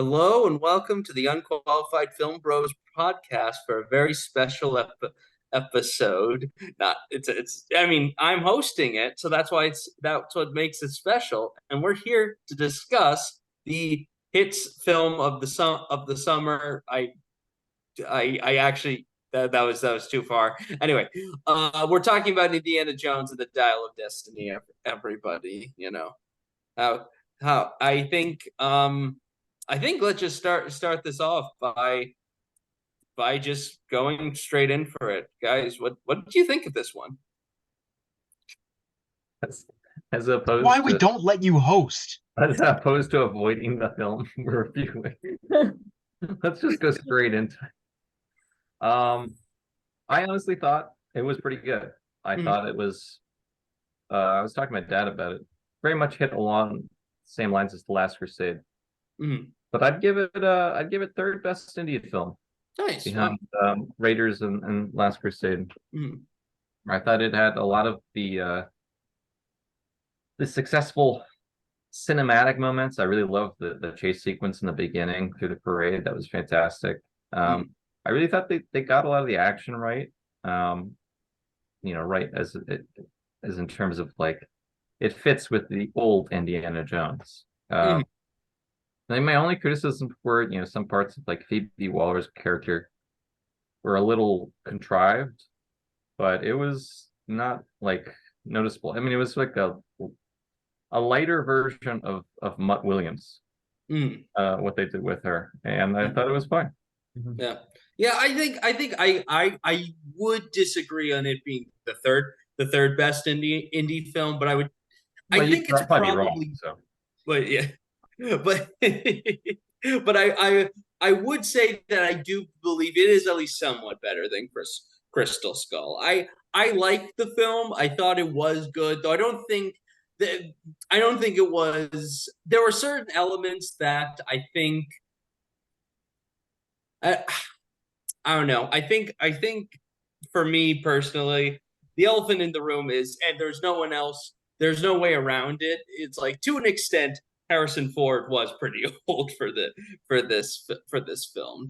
Hello and welcome to the Unqualified Film Bros podcast for a very special episode. Not it's I mean, I'm hosting it, so that's what makes it special. And we're here to discuss the hits film of the summer. I actually that was too far. Anyway, we're talking about Indiana Jones and the Dial of Destiny, everybody, How how I think let's just start this off by just going straight in for it. Guys, what do you think of this one? as, as opposed Why we to don't let you host? as opposed to avoiding the film we're reviewing. Let's just go straight into it. I honestly thought it was pretty good. I thought it was I was talking to my dad about it. Very much hit along the same lines as The Last Crusade. Mhm. But I'd give it third best Indian film Nice. behind Raiders and Last Crusade. Mhm. I thought it had a lot of the successful cinematic moments. I really loved the chase sequence in the beginning through the parade. That was fantastic. I really thought they got a lot of the action right. Right as in terms of like it fits with the old Indiana Jones. Mhm. I think my only criticism were, some parts of like Phoebe Waller's character were a little contrived, but it was not like noticeable. I mean, it was like a lighter version of Mutt Williams, Mhm. what they did with her, and I thought it was fine. Yeah. Yeah, I think I would disagree on it being the third best indie film, but I Well, think it's I'd probably be wrong. probably So but yeah. But but I would say that I do believe it is at least somewhat better than Crystal Skull. I liked the film. I thought it was good, though that I don't think it was. There were certain elements that I, I don't know. I think for me personally, the elephant in the room is, and there's no one else. There's no way around it. It's like to an extent, Harrison Ford was pretty old for this film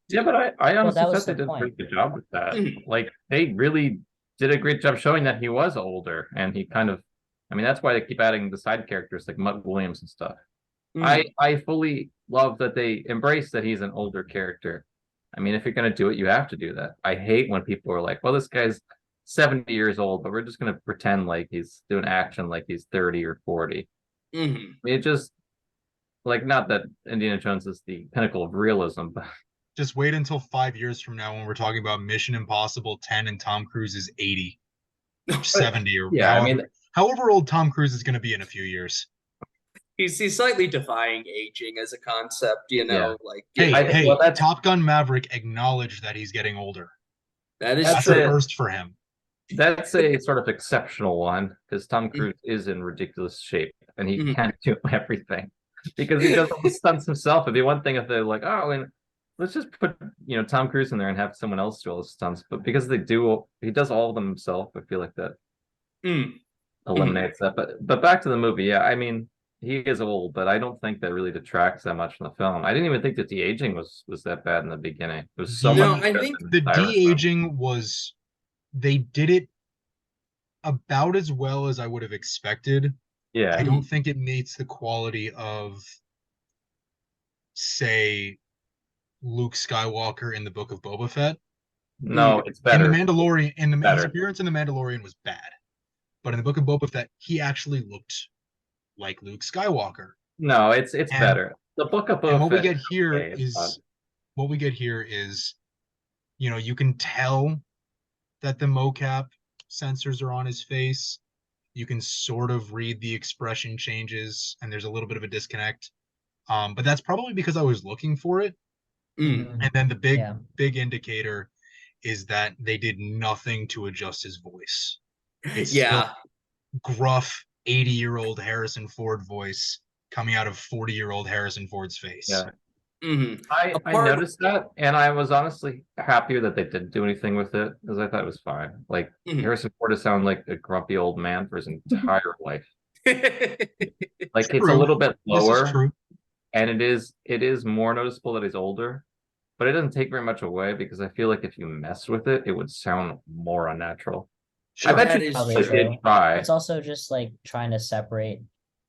yeah, to but I Well, honestly that was thought they the did a pretty point. good job with that. Mhm. Like they really did a great job showing that he was older, and he kind of, I mean, that's why they keep adding the side characters like Mutt Williams and stuff. Mhm. I fully love that they embrace that he's an older character. I mean, if you're gonna do it, you have to do that. I hate when people are like, "Well, this guy's 70 years old, but we're just gonna pretend like he's doing action like he's 30 or 40." Mhm. I mean, it just like not that Indiana Jones is the pinnacle of realism, but Just wait until 5 years from now when we're talking about Mission Impossible 10 and Tom Cruise is 80 or but 70 or yeah, I mean, however old Tom Cruise is going to be in a few years. He's slightly defying aging as a concept, yeah, like Hey, I hey, well that's Top Gun Maverick acknowledged that he's getting older. that is that's That's a true. it. first for him. That's a sort of exceptional one because Tom Mhm. Cruise is in ridiculous shape and he Mhm. can't do everything because he does all the stunts himself. It'd be one thing if they're like, oh, and let's just put Tom Cruise in there and have someone else do all the stunts. But because he does all of them himself. I feel like that Mhm. Mhm. eliminates that. But back to the movie, yeah, I mean he is old, but I don't think that really detracts that much from the film. I didn't even think that the aging was that bad in the beginning. It was so much No, The I better think than the Styrofoam. de-aging was they did it about as well as I would have expected. I Yeah, don't think it meets the quality of, say, Luke Skywalker in the Book of Boba Fett. no, it's In the better. Mandalorian, his Better. appearance in the Mandalorian was bad, but in the Book of Boba Fett, he actually looked like Luke Skywalker. No, it's And better. The Book of and Boba what we Fett get is here okay. It's not. is what we get here is, you can tell that the mocap sensors are on his face. You can sort of read the expression changes, and there's a little bit of a disconnect. But that's probably because I was looking for it. mm, And then the big, Yeah. big indicator is that they did nothing to adjust his voice. It's still yeah. gruff 80-year-old Harrison Ford voice coming out of 40-year-old Harrison Ford's face. Yeah. Mhm. I Apart noticed that, and I was honestly happier that they didn't do anything with it because I thought it was fine. Like Mhm. Harrison Ford has sounded like a grumpy old man for his entire life. Like it's a True. little bit This is lower. true. and it is more noticeable that he's older, but it doesn't take very much away because I feel like if you mess with it, it would sound more unnatural. I Sure, bet that you is Probably they true. did true. try. It's also just like trying to separate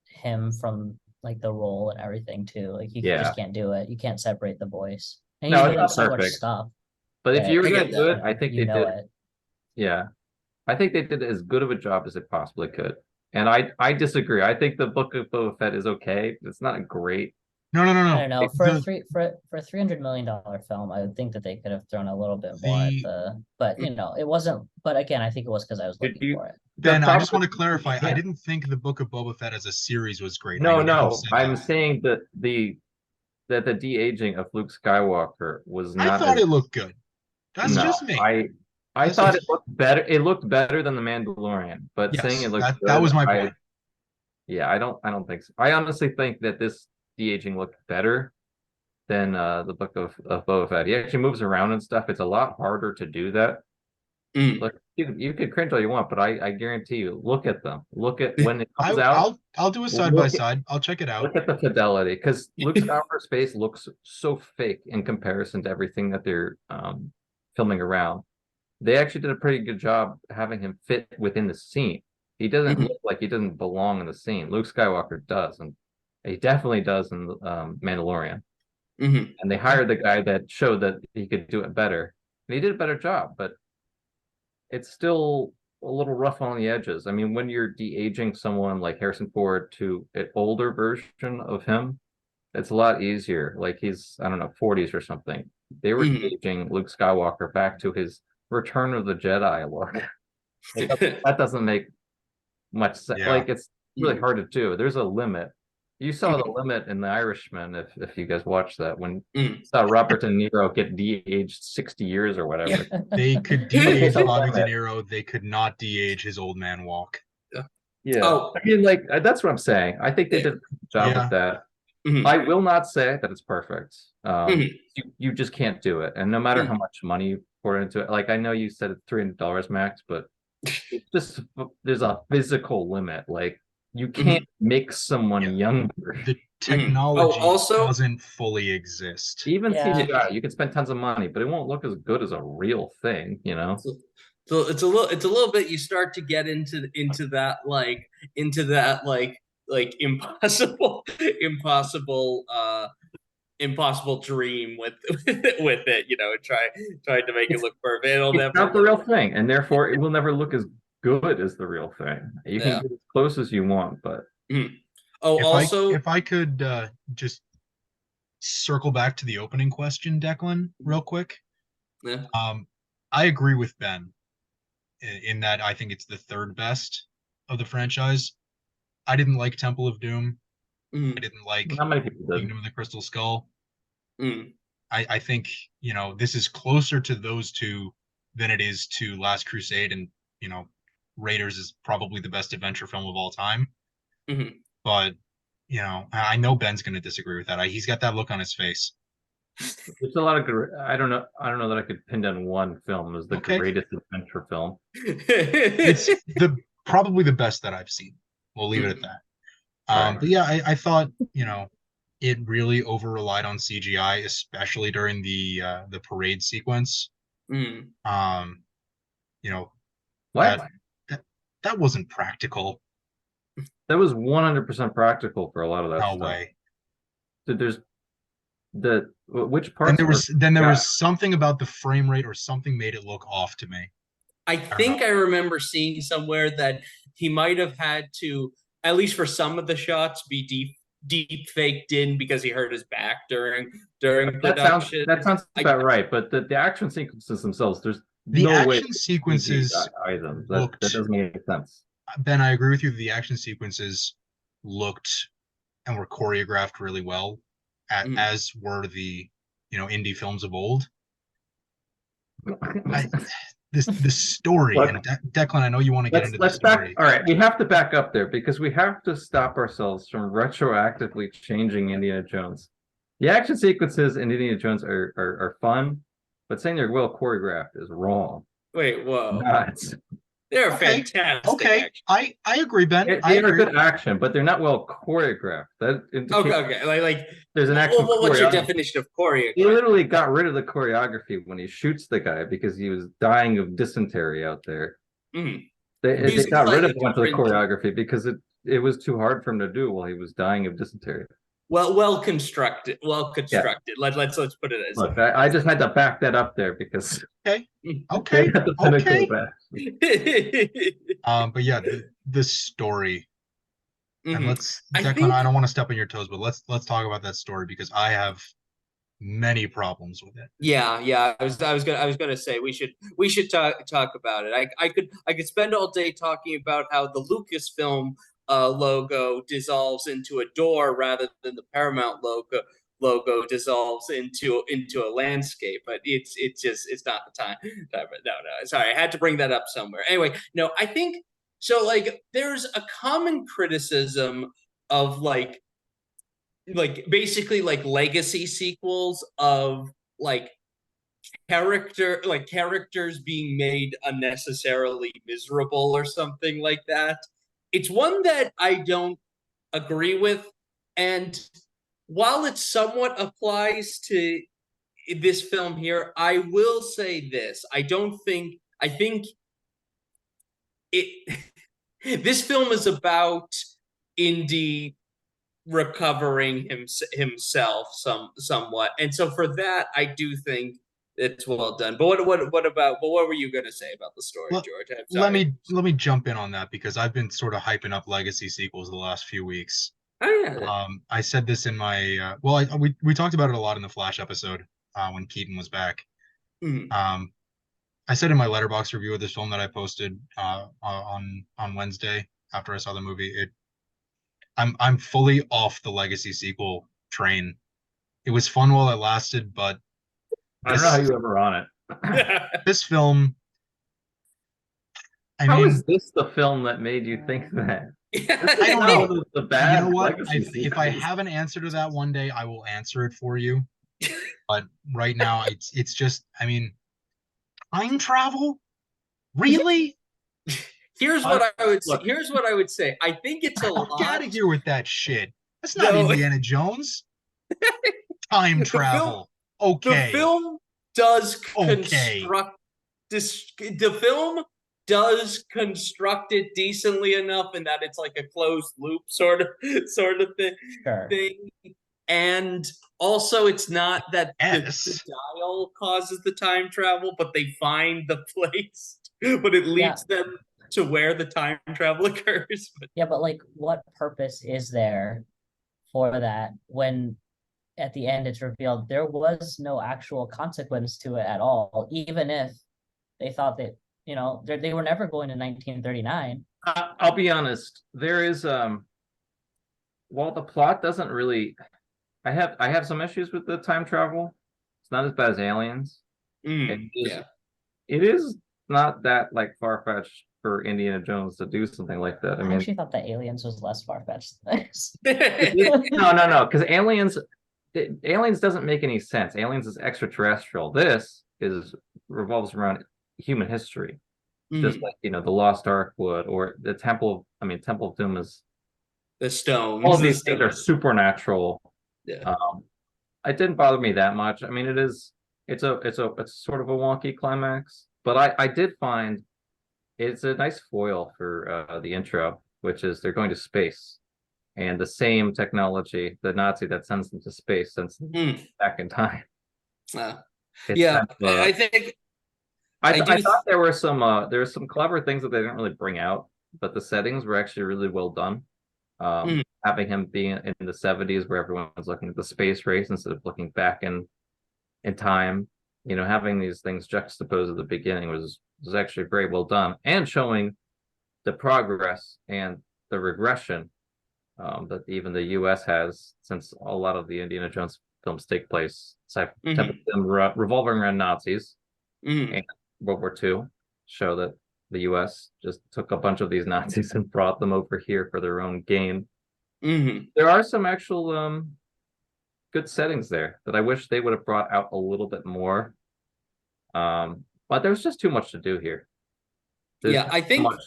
him from like the role and everything too. Like you Yeah. just can't do it. You can't separate the voice. And No, he's it's been in not so much perfect. stuff But if that you were I gonna get do that. it, I think you they know did. it. Yeah, I think they did as good of a job as they possibly could. And I disagree. I think the Book of Boba Fett is okay. It's not great. No, no, no, I no. don't know. For a The $300 million film, I would think that they could have thrown a little bit more at the the, but you know, it wasn't. But again, I think it was because I was Did looking you? for it. The Ben, I just want problem. to clarify. I Yeah. didn't think the Book of Boba Fett as a series was great. I No, never no. said I'm that. saying that the de-aging of Luke Skywalker was I not thought as it looked good. That's no. just me. I That's thought just it looked better. It looked better than The Mandalorian, but saying yes. it looked That good, was my point. yeah, I don't think so. I honestly think that this de-aging looked better than the Book of Boba Fett. He actually moves around and stuff. It's a lot harder to do that. Mm. Look, you could cringe all you want, but I guarantee you, look at them. Look at when it comes I, out. I'll do a side by Look at, side. I'll check it out. look at the fidelity, because Luke Skywalker's face looks so fake in comparison to everything that they're filming around. They actually did a pretty good job having him fit within the scene. He doesn't Mhm. look like he doesn't belong in the scene. Luke Skywalker does, and he definitely does in Mandalorian. Mhm. And they hired the guy that showed that he could do it better, and he did a better job. But it's still a little rough on the edges. I mean, when you're de-aging someone like Harrison Ford to an older version of him, it's a lot easier. Like he's, I don't know, 40s or something. They were Mhm. aging Luke Skywalker back to his Return of the Jedi look. That doesn't make much sense. Yeah. Like it's really Mhm. hard to do. There's a limit. You saw the Mhm. limit in The Irishman, if you guys watched that, when you Mhm. saw Robert De Niro get de-aged 60 years or whatever. They could Like, de-age there's a Bobby De limit. Niro. They could not de-age his old man walk. Yeah. Oh, I mean, like that's what I'm saying. I think they did a good job with Yeah. that. mhm. I will not say that it's perfect. Mhm. You just can't do it. And no matter how Mhm. much money you pour into it, like I know you said it's $300 max, but it's just there's a physical limit. Like you can't make someone Yeah. younger. The Oh, technology also, doesn't fully exist. Even Yeah. CGI, you can spend tons of money, but it won't look as good as a real thing, you know? so it's a little bit you start to get into that like impossible impossible dream with with it, you know, trying to make it It's look perfect. It'll it's never not the look real thing, and therefore it will never look as good as the real thing. You can yeah. get as close as you want, but Mhm. Oh, If I also, if I could just circle back to the opening question, Declan, real quick. yeah. I agree with Ben in that I think it's the third best of the franchise. I didn't like Temple of Doom. I Mhm. didn't like not many people did. Kingdom of the Crystal Skull. Mhm. I think, this is closer to those two than it is to Last Crusade, and, Raiders is probably the best adventure film of all time. Mhm. But, I know Ben's going to disagree with that. He's got that look on his face. There's a lot of good. I don't know. I don't know that I could pin down one film as the Okay. greatest adventure film. It's probably the best that I've seen. We'll leave it at that. Right. But yeah, I thought, it really over relied on CGI, especially during the parade sequence. Mhm. Um, you know, What? that that wasn't practical. That was 100% practical for a lot of that No stuff. way. So there's which Then parts there were was then there yeah. was something about the frame rate or something made it look off to me. I I don't think know. I remember seeing somewhere that he might have had to, at least for some of the shots, be deep faked in because he hurt his back during production. That sounds I about right. But the action sequences themselves, there's The no way action CG sequences items. That looked doesn't make sense. Ben, I agree with you. The action sequences looked and were choreographed really well, Mhm. as were the indie films of old. I the story Look, and Declan, I know you want to get into the let's back. story. All right, we have to back up there because we have to stop ourselves from retroactively changing Indiana Jones. The action sequences in Indiana Jones are fun, but saying they're well choreographed is wrong. Wait, whoa. Nuts. They're Okay. fantastic. Okay. Actually. I agree, Ben. I They are agree. good action, but they're not well choreographed. That indicates Okay. Like there's an actual what's your choreography. definition of He choreograph? literally got rid of the choreography when he shoots the guy because he was dying of dysentery out there. Mm. They got rid of a bunch of the different. choreography because it was too hard for him to do while he was dying of dysentery. Well constructed. Yeah. Let's put it as. Look, I just had to back that up there because Okay. they Okay. had the pinnacle Okay. of that. But yeah, the story. And let's, I Declan, think I don't want to step on your toes, but let's talk about that story because I have many problems with it. yeah. I was gonna say we should talk about it. I could spend all day talking about how the Lucasfilm logo dissolves into a door rather than the Paramount logo dissolves into a landscape, but it's not the time. No, sorry, I had to bring that up somewhere. Anyway, no, I think so. Like, there's a common criticism of basically like legacy sequels of like characters being made unnecessarily miserable or something like that. It's one that I don't agree with, and while it somewhat applies to this film here, I will say this. I think it this film is about Indy recovering himself somewhat, and so for that I do think it's well done. But what were you going to say about the story, Let, George? I'm let sorry. me jump in on that because I've been sort of hyping up legacy sequels the last few weeks. Oh yeah. I said this in my we talked about it a lot in the Flash episode when Keaton was back. Mm. I said in my Letterboxd review of this film that I posted on Wednesday after I saw the movie, I'm fully off the legacy sequel train. It was fun while it lasted, but I don't know how you ever on it. this film, I How mean, is this the film that made you think that? I don't know. The bad You know what? legacy If I sequels. have an answer to that one day, I will answer it for you. But right now, it's just, I mean, time travel? Really? Here's what I would say. Here's what I would say. I think it's a Get lot. out of here with that shit. That's not No. Indiana Jones. Time travel. The Okay. film does Okay. construct this. The film does construct it decently enough in that it's like a closed loop sort of thing. Sure. And also, it's not that Yes. the dial causes the time travel, but they find the place, but it leads them to where the time travel occurs. Yeah, but like, what purpose is there for that when at the end it's revealed there was no actual consequence to it at all, even if they thought that, you know, they were never going to 1939. I'll be honest. There is while the plot doesn't really, I have some issues with the time travel. It's not as bad as Aliens. It is not that like far-fetched for Indiana Jones to do something like that. I I mean, actually thought that Aliens was less far-fetched than this. no, because Aliens doesn't make any sense. Aliens is extraterrestrial. This revolves around human history, just like the Lost Ark would, or the Temple of Doom is the stones. All of these things are supernatural. Yeah. It didn't bother me that much. I mean, it's sort of a wonky climax, but I did find it's a nice foil for the intro, which is they're going to space, and the same technology, the Nazi that sends them to space, sends them back in time. I think I thought there were some clever things that they didn't really bring out, but the settings were actually really well done. Having him be in the 70s where everyone's looking at the space race instead of looking back in time, having these things juxtaposed at the beginning was actually very well done, and showing the progress and the regression that even the US has, since a lot of the Indiana Jones films take place revolving around Nazis. And World War II, show that the US just took a bunch of these Nazis and brought them over here for their own gain. There are some actual good settings there that I wish they would have brought out a little bit more. But there's just too much to do here. There's Yeah, I so think much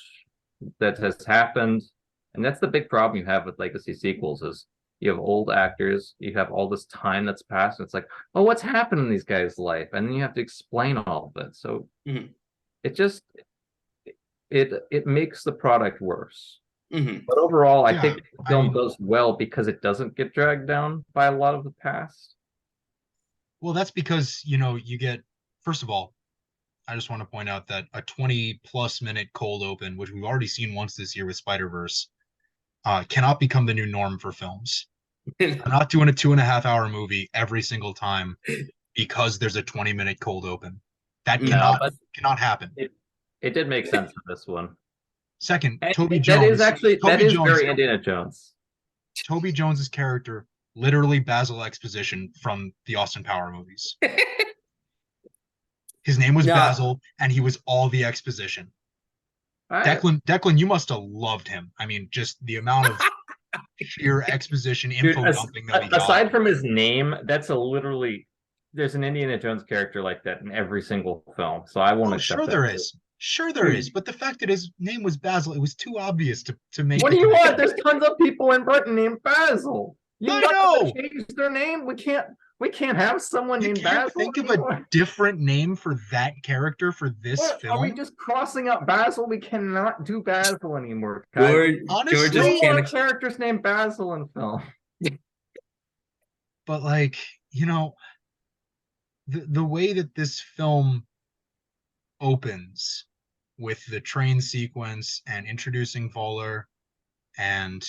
that has happened, and that's the big problem you have with legacy sequels is you have old actors, you have all this time that's passed, and it's like, oh, what's happened in these guys' life? And then you have to explain all of it. So Mhm. it just it makes the product worse. Mhm. But overall, I Yeah, think the I film mean, does well because it doesn't get dragged down by a lot of the past. well, that's because, you get, first of all, I just want to point out that a 20-plus minute cold open, which we've already seen once this year with Spider-Verse, cannot become the new norm for films. I'm not doing a 2.5 hour movie every single time because there's a 20-minute cold open. That No, cannot happen. It did make sense for this one. Second, And Toby that is Jones. actually that Toby is Jones. very Indiana Jones. Toby Jones's character, literally Basil Exposition from the Austin Power movies. His name was no, Basil, and he was all the exposition. I, Declan, you must have loved him. I mean, just the amount of sheer exposition, dude, info dumping that we got. aside from his name, that's a literally there's an Indiana Jones character like that in every single film. So I won't Oh, accept sure that. there is. Sure there is. But the fact that his name was Basil, it was too obvious to make. What do you want? There's tons of people in Britain named Basil. You I want know. them to change their name? We can't have someone You named can't Basil think of anymore. a different name for that character for this What? Are we film. just crossing out Basil? We cannot do Basil anymore, guys. Honestly, George No is more can't. characters named Basil in film. but like, the way that this film opens with the train sequence and introducing Voller and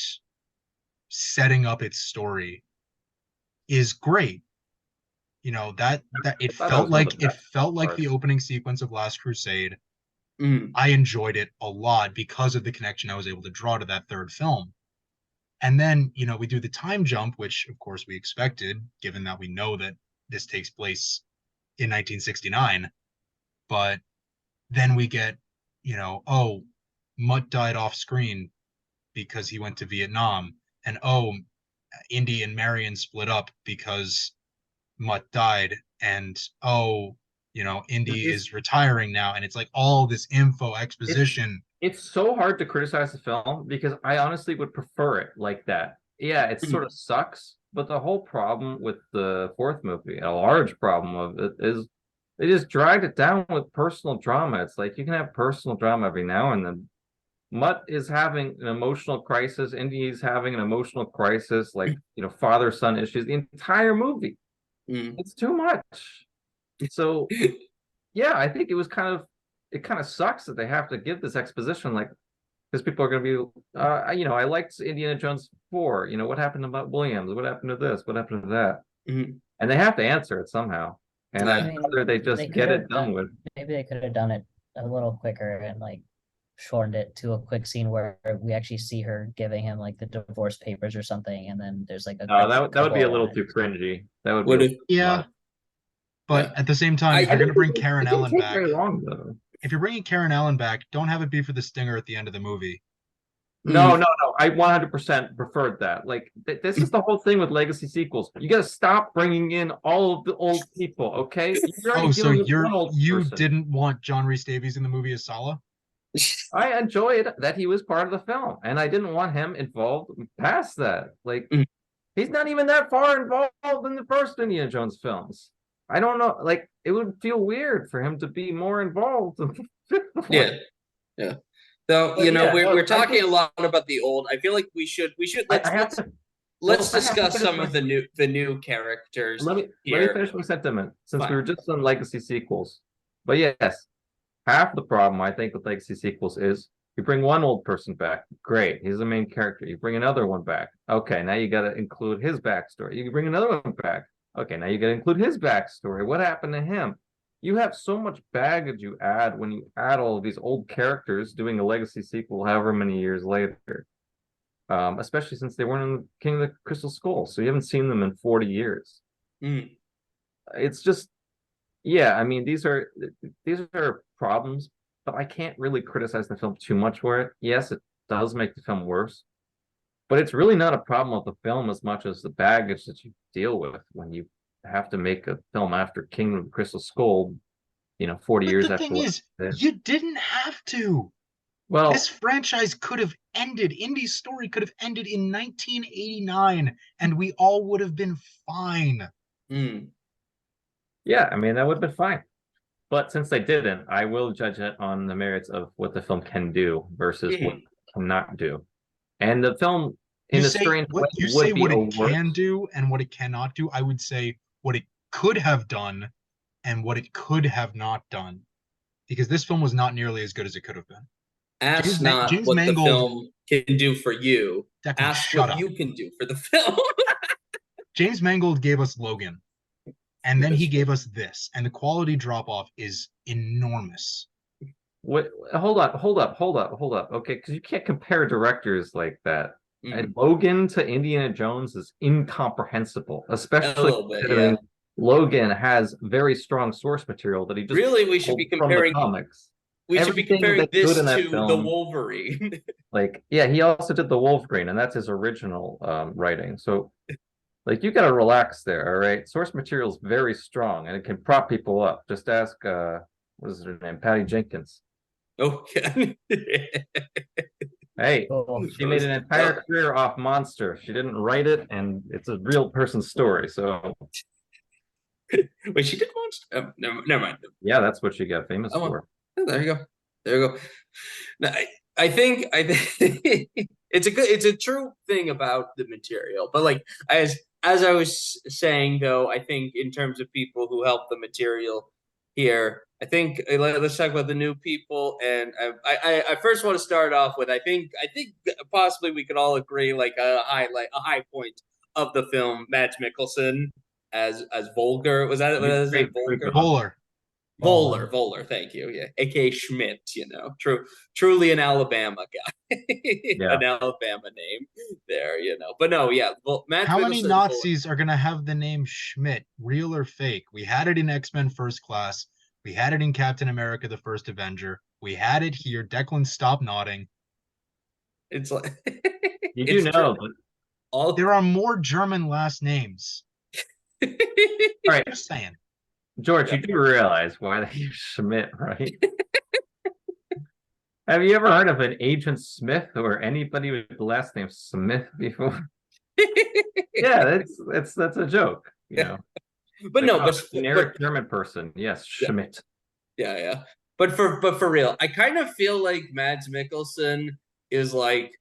setting up its story is great. That it I thought that was one of the best felt like the parts. opening sequence of Last Crusade. Mhm. I enjoyed it a lot because of the connection I was able to draw to that third film. And then, we do the time jump, which of course we expected, given that we know that this takes place in 1969. But then we get, oh, Mutt died off screen because he went to Vietnam. And oh, Indy and Marion split up because Mutt died. And oh, Indy is retiring now. And it's like all this info exposition. It's so hard to criticize the film because I honestly would prefer it like that. Yeah, it sort of sucks, but the whole problem with the fourth movie, a large problem of it, is they just dragged it down with personal drama. It's like you can have personal drama every now and then. Mutt is having an emotional crisis. Indy's having an emotional crisis, like father-son issues. The entire movie, it's too much. So yeah, I think it kind of sucks that they have to give this exposition, like, because people are going to be, I liked Indiana Jones 4. What happened to Mutt Williams? What happened to this? What happened to that? And they have to answer it somehow. And I I'd mean, rather they they just could get have it done done, with. maybe they could have done it a little quicker and like shortened it to a quick scene where we actually see her giving him like the divorce papers or something, and then there's like a No, quick that would be a couple little too lines. cringy. That would Would be it? Yeah. But Yeah. at the same time, if I you're going to bring it Karen didn't Ellen take back, very long though. if you're bringing Karen Ellen back, don't have it be for the stinger at the end of the movie. No. I 100% preferred that. Like, this is the whole thing with legacy sequels. You got to stop bringing in all of the old people, okay? You're already Oh, so dealing with one old you person. didn't want John Rhys Davies in the movie as Sala? I enjoyed that he was part of the film, and I didn't want him involved past that. Like, he's not even that far involved in the first Indiana Jones films. I don't know. Like, it would feel weird for him to be more involved in the fifth one. Yeah. Though, we're talking a lot about the old. I feel like we should let's discuss some of the new characters. Let me finish my sentiment since we were just on legacy sequels. But yes, half the problem I think with legacy sequels is you bring one old person back, great, he's the main character. You bring another one back, okay, now you got to include his backstory. You bring another one back, okay, now you got to include his backstory. What happened to him? You have so much baggage you add when you add all of these old characters doing a legacy sequel however many years later. Especially since they weren't in King of the Crystal Skull, so you haven't seen them in 40 years. It's just, yeah, I mean, these are problems, but I can't really criticize the film too much for it. Yes, it does make the film worse, but it's really not a problem with the film as much as the baggage that you deal with when you have to make a film after King of the Crystal Skull, 40 years after. The thing is, you didn't have to. Well, This franchise could have ended. Indy's story could have ended in 1989, and we all would have been fine. yeah, I mean, that would have been fine. But since they didn't, I will judge it on the merits of what the film can do versus what it cannot do. And the film, in a strange way, would be what a it can worse. do and what it cannot do. I would say what it could have done and what it could have not done, because this film was not nearly as good as it could have been. Ask not James what the Mangold, film can do for you. Declan, Ask shut what up. you can do for the film. James Mangold gave us Logan, and then he gave us this, and the quality drop off is enormous. What? Hold up. Okay, because you can't compare directors like that. And Logan to Indiana Jones is incomprehensible, especially considering Logan has very strong source material that he just really we should be comparing from the comics. We should be comparing this to film, the Wolverine. Like, yeah, he also did the Wolverine, and that's his original writing. So, like, you got to relax there, all right? Source material is very strong, and it can prop people up. Just ask, what is her name? Patty Jenkins. Okay. Hey, she made an entire career off Monster. She didn't write it, and it's a real person's story. So, wait, she did Monster? Never mind. Yeah, that's what she got famous for. Oh, there you go. Now, I think it's a true thing about the material, but like as I was saying though, I think in terms of people who help the material here, I think let's talk about the new people. And I first want to start off with I think possibly we could all agree like a high point of the film, Mads Mikkelsen as Volker. Was that Volker? Voller, thank you. Yeah, aka Schmidt. Truly an Alabama guy, an Alabama name there. But no, yeah. How many Nazis are gonna have the name Schmidt, real or fake? We had it in X-Men First Class. We had it in Captain America: The First Avenger. We had it here. Declan, stop nodding. It's like you do know, but there are more German last names. All right, just saying. George, you do realize why they use Schmidt, right? Have you ever heard of an Agent Smith or anybody with the last name Smith before? Yeah, that's a joke, But generic German person, yes, Schmidt. Yeah. But for real, I kind of feel like Mads Mikkelsen is like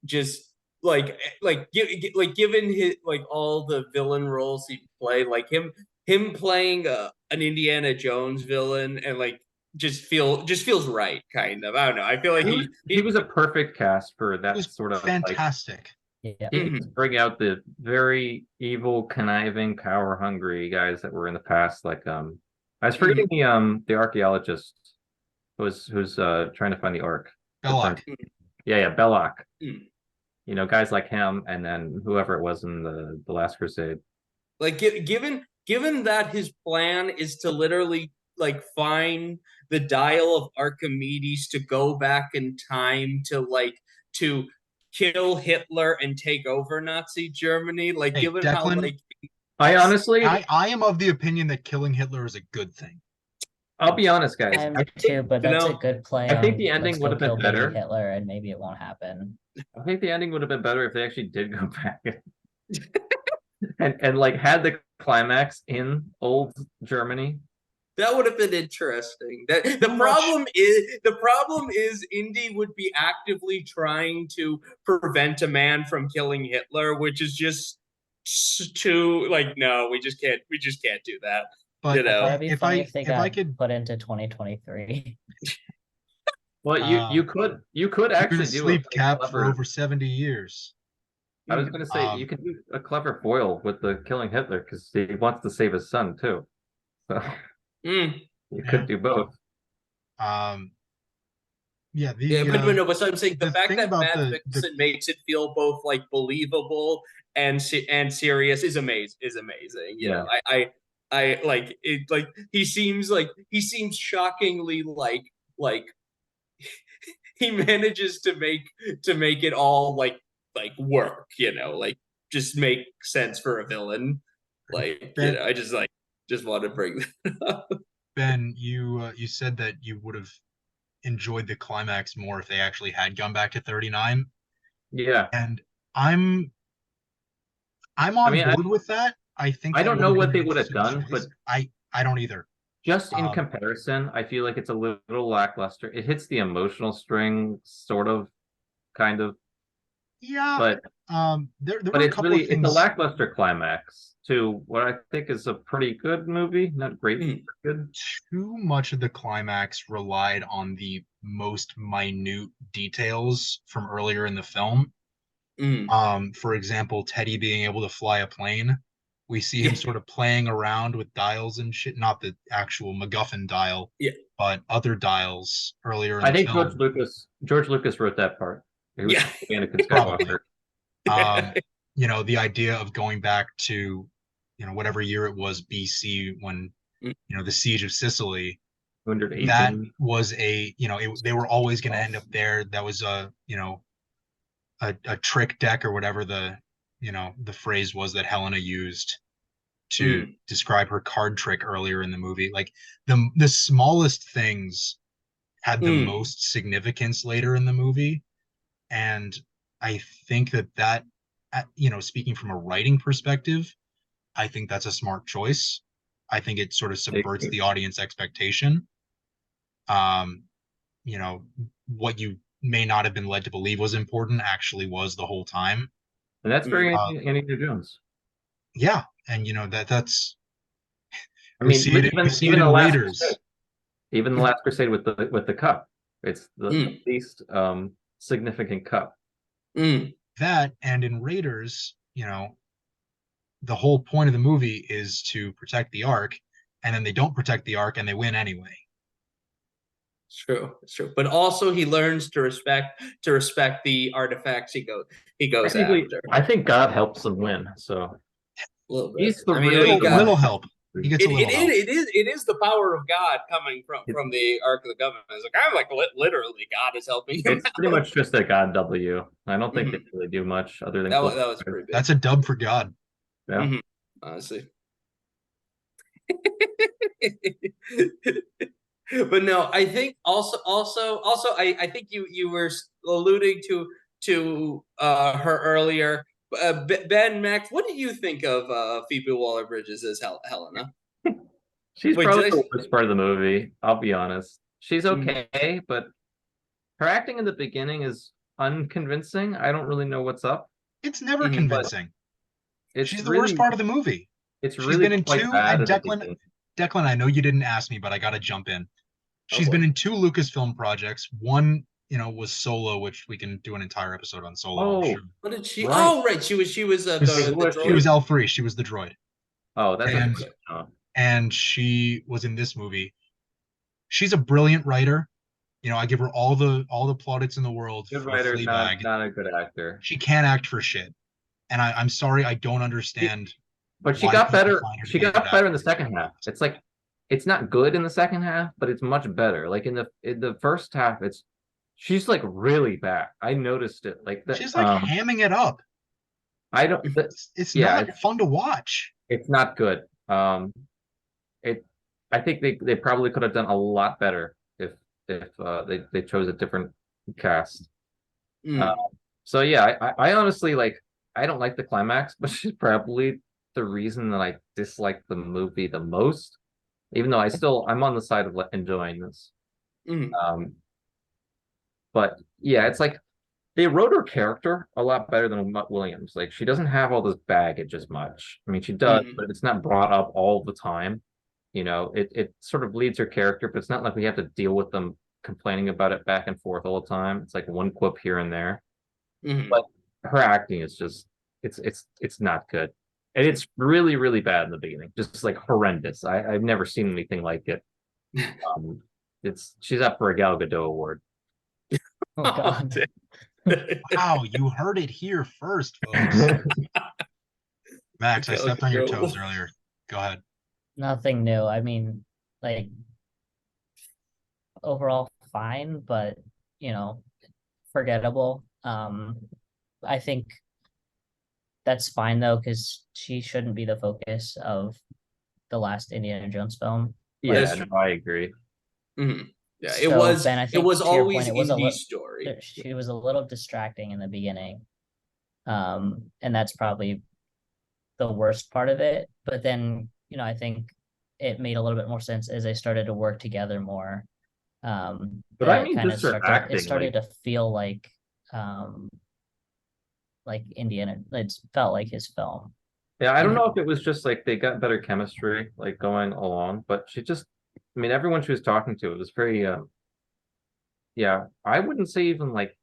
just like given his like all the villain roles he played, like him playing an Indiana Jones villain and like just feels right, kind of. I don't know. I feel like he was a perfect cast for that sort of fantastic. He bring out the very evil, conniving, power hungry guys that were in the past. Like I was forgetting the archaeologist who's trying to find the Ark. Belloc. Yeah, Belloc. Guys like him, and then whoever it was in the Last Crusade. Like given that his plan is to literally like find the dial of Archimedes to go back in time to kill Hitler and take over Nazi Germany, like given Declan, how like I am of the opinion that killing Hitler is a good thing. I'll be honest, guys. I am too, but that's a good play. I think the ending would have been better. Hitler, and maybe it won't happen. I think the ending would have been better if they actually did go back and like had the climax in old Germany. That would have been interesting. The problem is Indy would be actively trying to prevent a man from killing Hitler, which is just too like no, we just can't do that. But if I could put into 2023. Well, you could actually do sleep cap for over 70 years. I was going to say you could do a clever foil with the killing Hitler because he wants to save his son too. So you could do both. But so I'm saying the fact that Mads Mikkelsen makes it feel both like believable and serious is amazing. I like it. Like he seems shockingly like he manages to make it all like work, like just make sense for a villain. Like Ben, I just want to bring that up. Ben, you said that you would have enjoyed the climax more if they actually had gone back to 39. Yeah. And I'm on board with that. I think I that don't would know have what been they an would have interesting done, but choice. I don't either. just in Um, comparison, I feel like it's a little lackluster. It hits the emotional string, sort of, kind of, yeah. but There were a couple of it's a things. lackluster climax to what I think is a pretty good movie. Not great, Mm. but good. Too much of the climax relied on the most minute details from earlier in the film. Mm. For example, Teddy being able to fly a plane. We see him Yeah. sort of playing around with dials and shit, not the actual MacGuffin dial, Yeah. but other dials earlier in I the think film. George Lucas wrote that part. He was Yeah. Anakin Probably. Skywalker. The idea of going back to, whatever year it was, BC, when, Mm. the siege of Sicily, that 218. was they were always going to end up there. That was a trick deck or whatever the phrase was that Helena used to Mm. describe her card trick earlier in the movie. Like the smallest things had the Mm. most significance later in the movie, and I think that speaking from a writing perspective, I think that's a smart choice. I think it sort of subverts the audience expectation. Um, you know, what you may not have been led to believe was important actually was the whole time. And that's Mm. very Uh, Indiana Jones. yeah, and that's I we mean, see it we see it even the in Last Crusade, Raiders. even the Last Crusade with the cup, it's the Mm. least significant cup. Mm. That and in Raiders, the whole point of the movie is to protect the Ark, and then they don't protect the Ark and they win anyway. It's true. It's true. But also he learns to respect the artifacts he goes Technically, after. I think God helps them win. So A little bit. he's the I mean, really you the got Little one. help. He gets a little help. it is the power of God coming from the Ark of the Covenant. It's like I'm like literally God is helping him It's pretty out. much just a God W. I don't think they Mhm. really do much other than That close. was pretty big. That's a dub for God. Yeah. Mhm. Honestly. But no, I think also I think you were alluding to her earlier. Ben, Max, what do you think of Phoebe Waller-Bridges as Helena? She's Wait, probably did the worst part of the movie. I'll be honest. She's Mm. okay, but her acting in the beginning is unconvincing. I don't really know what's up. It's never Mhm. But convincing. it's She's the worst part of the movie. it's She's really been in quite two, bad and at the beginning. Declan, I know you didn't ask me, but I got to jump in. Oh She's been boy. in two Lucasfilm projects. One, was Solo, which we can do an entire episode on Solo, I'm Oh, sure. What did she? right. Oh, right. She was Who the She was droid. L3. She was the droid. Oh, that's And Okay. and she was in this movie. She's a brilliant writer. I give her all the plaudits in the world Good for writer, Fleabag. not a good actor. She can't act for shit. And I'm sorry, I don't understand But she why got people better. find her to She be a good got better in the actor. second half. It's like it's not good in the second half, but it's much better. Like in the first half, she's like really bad. I noticed it. Like that. She's like hamming it up. I don't. It's Yeah, not fun to watch. it's not good. It. I think they probably could have done a lot better if they chose a different cast. Uh, Mm. so yeah, I honestly like I don't like the climax, but she's probably the reason that I dislike the movie the most. Even though I'm on the side of enjoying this. Mm. Um, but yeah, it's like they wrote her character a lot better than Williams. Like she doesn't have all this baggage as much. I mean, she does, Mm. but it's not brought up all the time. It sort of leads her character, but it's not like we have to deal with them complaining about it back and forth all the time. It's like one quip here and there. Mm. But her acting is just it's not good. And it's really, really bad in the beginning. Just like horrendous. I've never seen anything like it. She's up for a Gal Gadot award. Oh God. Wow, you heard it here first, folks. Max, I stepped on your toes earlier. Go ahead. Nothing new. I mean, like overall fine, but forgettable. I think that's fine though, because she shouldn't be the focus of the last Indiana Jones film. Yeah, That's no, I agree. Mhm. Yeah, So Ben, I it think was to your always point, it was a Indy's little story. she was a little distracting in the beginning. And that's probably the worst part of it. But then, I think it made a little bit more sense as they started to work together more. But And I it mean, kind just of their it acting, started to feel like Indiana, it felt like his film. yeah, I don't know Mhm. if it was just like they got better chemistry like going along, but I mean, everyone she was talking to, it was very, yeah, I wouldn't say even like,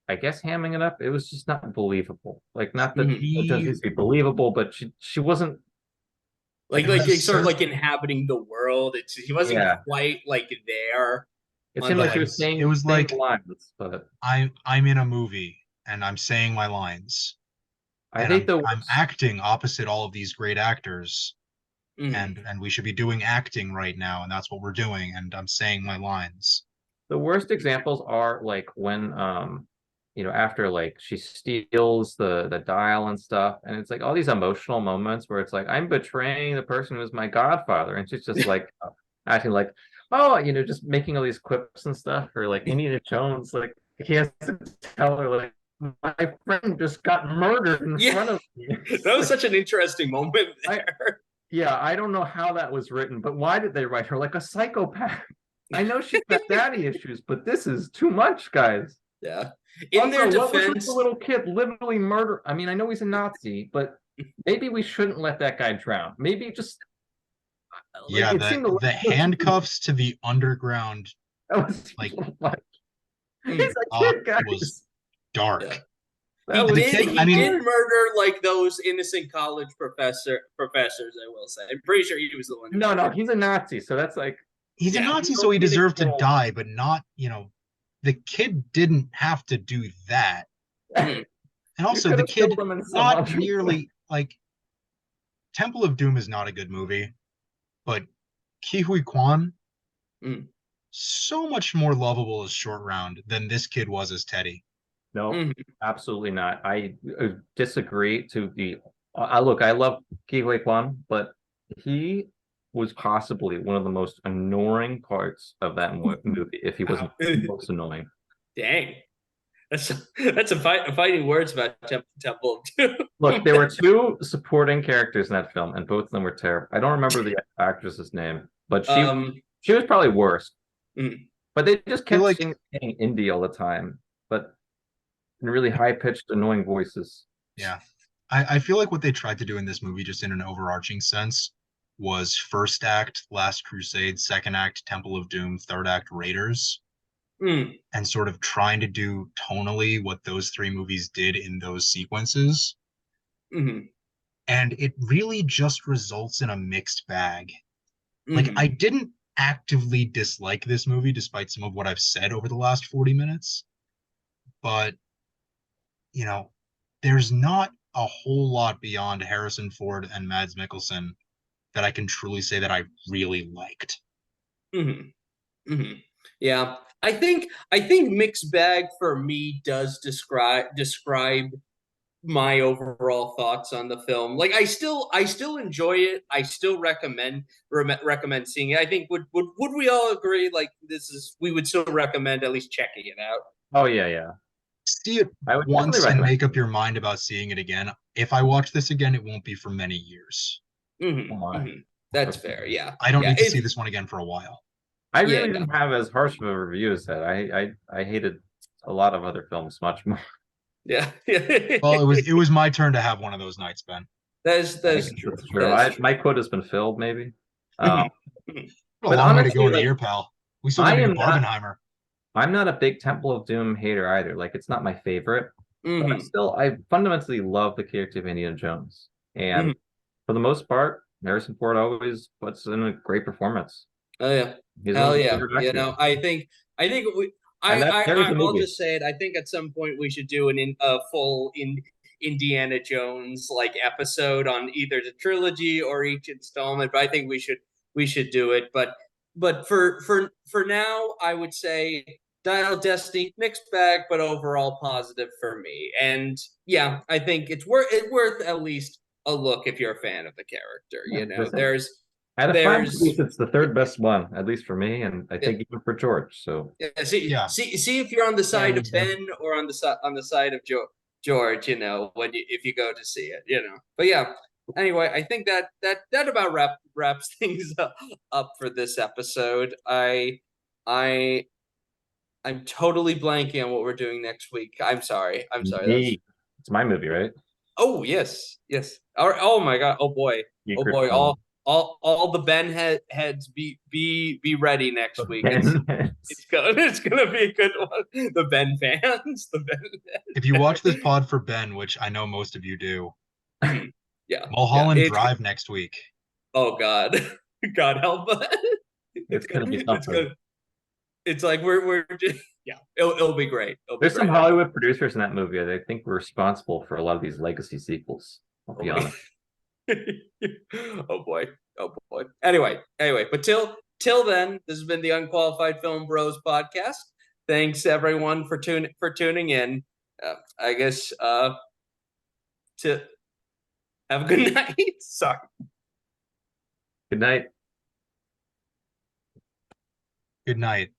I guess hamming it up. It was just not believable. Like, not that Mhm. it doesn't He need to be believable, but she wasn't, there Like was a they sort of certain like inhabiting the world. He wasn't yeah. quite like there It on seemed like the she yeah, was it saying was saying like lines, but I'm in a movie and I'm saying my lines I and think the I'm worst acting opposite all of these great actors Mhm. and we should be doing acting right now and that's what we're doing and I'm saying my lines. the worst examples are like when after like she steals the dial and stuff, and it's like all these emotional moments where it's like I'm betraying the person who's my godfather, and she's just like acting like, oh, just making all these quips and stuff, or like Indiana Jones, like he has to tell her like my friend just got murdered in Yeah, front of me. that It's was like, such an interesting moment I there. yeah, I don't know how that was written, but why did they write her like a psychopath? I know she's got daddy issues, but this is too much, guys. Yeah. In their Also, what was with the defense, little kid literally murder? I mean, I know he's a Nazi, but maybe we shouldn't let that guy drown. Maybe just like Yeah, it seemed a the little too handcuffs to the underground that was a like little much. He's mm, a dock kid, was guys. yeah. dark. That was The too kid, I He mean, did much. murder like those innocent college professors, I will say. I'm pretty sure he was the one who No, no, murdered. he's a Nazi, so that's like he's a Yeah. Nazi, so he comedic deserved to role. die, but not, the kid didn't have to do that. Mhm. And You also, could the have killed kid, him in some not other way. nearly like Temple of Doom is not a good movie, but Ki Hui Kwan, Mm. so much more lovable as Short Round than this kid was as Teddy. No, Mhm. absolutely not. I disagree to the. I look, I love Ki Hui Kwan, but he was possibly one of the most annoying parts of that movie. If he wasn't Wow. the most annoying. Dang. That's fighting words about Temple of Doom. Look, there were two supporting characters in that film, and both of them were terrible. I don't remember the actress's name, but she um, she was probably worse. mm, But they just I feel kept like, saying indie all the time, but in really high pitched, annoying voices. yeah, I feel like what they tried to do in this movie, just in an overarching sense, was first act Last Crusade, second act Temple of Doom, third act Raiders, mm, and sort of trying to do tonally what those three movies did in those sequences. mm, And it really just results in a mixed bag. Like, I mm, didn't actively dislike this movie despite some of what I've said over the last 40 minutes, but, you know, there's not a whole lot beyond Harrison Ford and Mads Mikkelsen that I can truly say that I really liked. mm, mm. Yeah, I think mixed bag for me does describe my overall thoughts on the film. Like I still enjoy it. I still recommend seeing it. I think would we all agree like we would still recommend at least checking it out. Oh yeah, yeah. See it I would definitely once and recommend make up it. your mind about seeing it again. If I watch this again, it won't be for many years. Oh Hmm. my. Hmm. That's fair. Yeah. I don't Yeah. need to see this one again for a while. I Yeah. really didn't have as harsh of a review as that. I hated a lot of other films much more. Yeah. Well, it was my turn to have one of those nights, Ben. I That's guess true. that's true. That's true. My quote has been filled, maybe. Mhm. Um, Mhm. What a but long way to go honestly, in the like year, pal. We still got I to do am not. Barbenheimer. I'm not a big Temple of Doom hater either. Like it's not my favorite, but Mhm. I fundamentally love the character of Indiana Jones, and Mhm. for the most part, Harrison Ford always puts in a great performance. Oh yeah. He's one of Hell my yeah. favorite You actors, know, I think we and that carries the I'll movie. just say it. I think at some point we should do a full Indiana Jones like episode on either the trilogy or each installment, but I think we should do it. But for now, I would say Dial of Destiny mixed bag, but overall positive for me. And yeah, I think it's worth at least a look if you're a fan of the character. Yeah, You as know, I said, Out of 5 there's movies, it's the third best one, at least for me, and I think even for George. So yeah, see if you're on the side me of too. Ben or on the side of George, if you go to see it, But yeah, anyway, I think that about wraps things up for this episode. I I'm totally blanking on what we're doing next week. I'm sorry. That's it's my movie, right? oh yes. Oh my god. Oh boy. You Oh boy. All the Ben heads be ready next week. It's gonna be a good one. The Ben fans. The Ben. If you watch this pod for Ben, which I know most of you do, Yeah. Mulholland Drive next week. Oh God. God help us. It's gonna be It's something. good. It's like we're just, yeah. It'll be great. There's some Hollywood producers in that movie that I think were responsible for a lot of these legacy sequels. I'll be honest. Oh boy. Oh boy. Anyway, but till then, this has been the Unqualified Film Bros podcast. Thanks everyone for tuning in. I guess to have a good night. Sorry. Good night. Good night.